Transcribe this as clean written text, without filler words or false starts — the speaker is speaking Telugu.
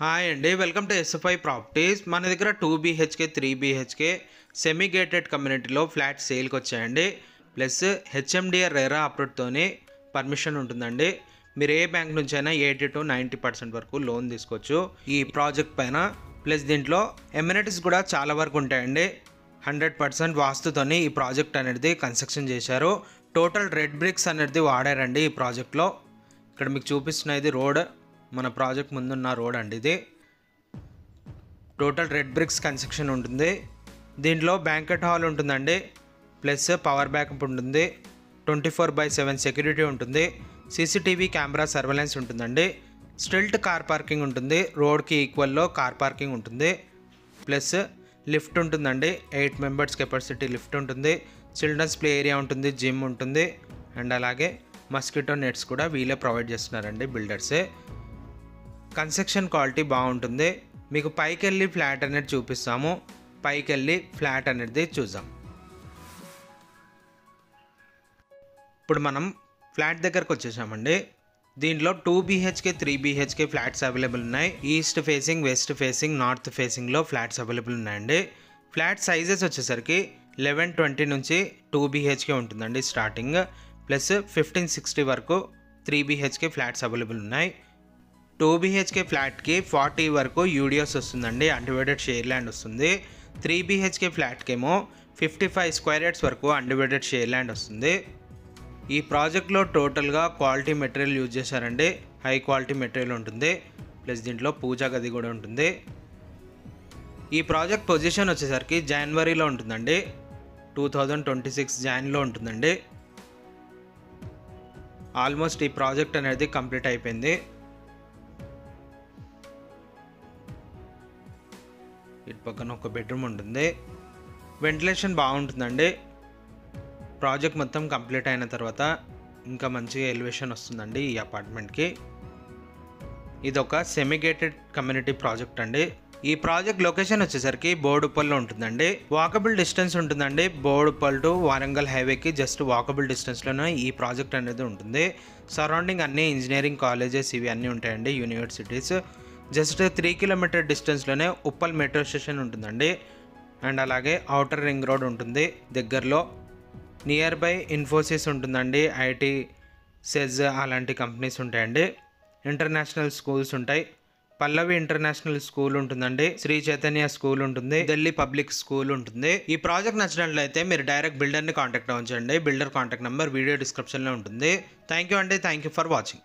హాయ్ అండి, వెల్కమ్ టు ఎస్ఎఫ్ఐ ప్రాపర్టీస్. మన దగ్గర 2 BHK 3 BHK సెమీ గేటెడ్ కమ్యూనిటీలో ఫ్లాట్ సేల్కి వచ్చాయండి. ప్లస్ హెచ్ఎండిఆర్ రెరా అప్రూవ్డ్తోని పర్మిషన్ ఉంటుందండి. మీరు ఏ బ్యాంక్ నుంచి అయినా 80 to 90% వరకు లోన్ తీసుకోవచ్చు ఈ ప్రాజెక్ట్ పైన. ప్లస్ దీంట్లో ఎమ్యూనిటీస్ కూడా చాలా వరకు ఉంటాయండి. 100% వాస్తుతోని ఈ ప్రాజెక్ట్ అనేది కన్స్ట్రక్షన్ చేశారు. టోటల్ రెడ్ బ్రిక్స్ అనేది వాడారండి ఈ ప్రాజెక్ట్లో. ఇక్కడ మీకు చూపిస్తున్నది రోడ్, మన ప్రాజెక్ట్ ముందున్న రోడ్ అండి. ఇది టోటల్ రెడ్ బ్రిక్స్ కన్స్ట్రక్షన్ ఉంటుంది. దీంట్లో బ్యాంకెట్ హాల్ ఉంటుందండి, ప్లస్ పవర్ బ్యాకప్ ఉంటుంది, 24/7 సెక్యూరిటీ ఉంటుంది, సీసీటీవీ కెమెరా సర్వేలెన్స్ ఉంటుందండి, స్టిల్ట్ కార్ పార్కింగ్ ఉంటుంది, రోడ్కి ఈక్వల్లో కార్ పార్కింగ్ ఉంటుంది, ప్లస్ లిఫ్ట్ ఉంటుందండి, 8 members కెపాసిటీ లిఫ్ట్ ఉంటుంది, చిల్డ్రన్స్ ప్లే ఏరియా ఉంటుంది, జిమ్ ఉంటుంది, అండ్ అలాగే మస్కిటో నెట్స్ కూడా వీళ్ళే ప్రొవైడ్ చేస్తున్నారండి బిల్డర్సే. కన్స్ట్రక్షన్ క్వాలిటీ బాగుంటుంది. మీకు పైకి వెళ్ళి ఫ్లాట్ అనేది చూపిస్తాము. పైకి వెళ్ళి ఫ్లాట్ అనేది చూద్దాం. ఇప్పుడు మనం ఫ్లాట్ దగ్గరకు వచ్చేసామండి. దీంట్లో 2 BHK 3 BHK ఫ్లాట్స్ అవైలబుల్ ఉన్నాయి. East facing, west facing, north ఫేసింగ్లో ఫ్లాట్స్ అవైలబుల్ ఉన్నాయండి. ఫ్లాట్ సైజెస్ వచ్చేసరికి 1120 నుంచి 2 BHK ఉంటుందండి స్టార్టింగ్. ప్లస్ 1560 వరకు 3 BHK ఫ్లాట్స్ అవైలబుల్ ఉన్నాయి. 2 BHK ఫ్లాట్కి 40 వరకు యూడియోస్ వస్తుందండి, అన్డివైడెడ్ షేర్ ల్యాండ్ వస్తుంది. 3 BHK ఫ్లాట్కి ఏమో 55 square yards వరకు అన్డివైడెడ్ షేర్ ల్యాండ్ వస్తుంది. ఈ ప్రాజెక్ట్లో టోటల్గా క్వాలిటీ మెటీరియల్ యూజ్ చేశారండి, హై క్వాలిటీ మెటీరియల్ ఉంటుంది. ప్లస్ దీంట్లో పూజా గది కూడా ఉంటుంది. ఈ ప్రాజెక్ట్ పొజిషన్ వచ్చేసరికి జనవరిలో ఉంటుందండి, 2026 జాన్లో ఉంటుందండి. ఆల్మోస్ట్ ఈ ప్రాజెక్ట్ అనేది కంప్లీట్ అయిపోయింది. ఇటు పక్కన ఒక బెడ్రూమ్ ఉంటుంది. వెంటిలేషన్ బాగుంటుందండి. ప్రాజెక్ట్ మొత్తం కంప్లీట్ అయిన తర్వాత ఇంకా మంచిగా ఎలివేషన్ వస్తుందండి ఈ అపార్ట్మెంట్కి. ఇది ఒక సెమీ గేటెడ్ కమ్యూనిటీ ప్రాజెక్ట్ అండి. ఈ ప్రాజెక్ట్ లొకేషన్ వచ్చేసరికి బోడుప్పల్లో ఉంటుందండి. వాకబుల్ డిస్టెన్స్ ఉంటుందండి. బోడుప్పల్ టు వారంగల్ హైవేకి జస్ట్ వాకబుల్ డిస్టెన్స్లోనే ఈ ప్రాజెక్ట్ అనేది ఉంటుంది. సరౌండింగ్ అన్ని ఇంజనీరింగ్ కాలేజెస్ ఇవి అన్నీ ఉంటాయండి, యూనివర్సిటీస్. జస్ట్ 3 kilometer డిస్టెన్స్లోనే ఉప్పల్ మెట్రో స్టేషన్ ఉంటుందండి. అండ్ అలాగే ఔటర్ రింగ్ రోడ్ ఉంటుంది దగ్గరలో. నియర్ బై ఇన్ఫోసిస్ ఉంటుందండి, ఐటీ, సెజ్ అలాంటి కంపెనీస్ ఉంటాయండి. ఇంటర్నేషనల్ స్కూల్స్ ఉంటాయి. పల్లవి ఇంటర్నేషనల్ స్కూల్ ఉంటుందండి, శ్రీ చైతన్య స్కూల్ ఉంటుంది, ఢిల్లీ పబ్లిక్ స్కూల్ ఉంటుంది. ఈ ప్రాజెక్ట్ నచ్చినట్లయితే మీరు డైరెక్ట్ బిల్డర్ని కాంటాక్ట్ అవ్వండి. బిల్డర్ కాంటాక్ట్ నెంబర్ వీడియో డిస్క్రిప్షన్లో ఉంటుంది. థ్యాంక్ యూ అండి, థ్యాంక్ యూ ఫర్ వాచింగ్.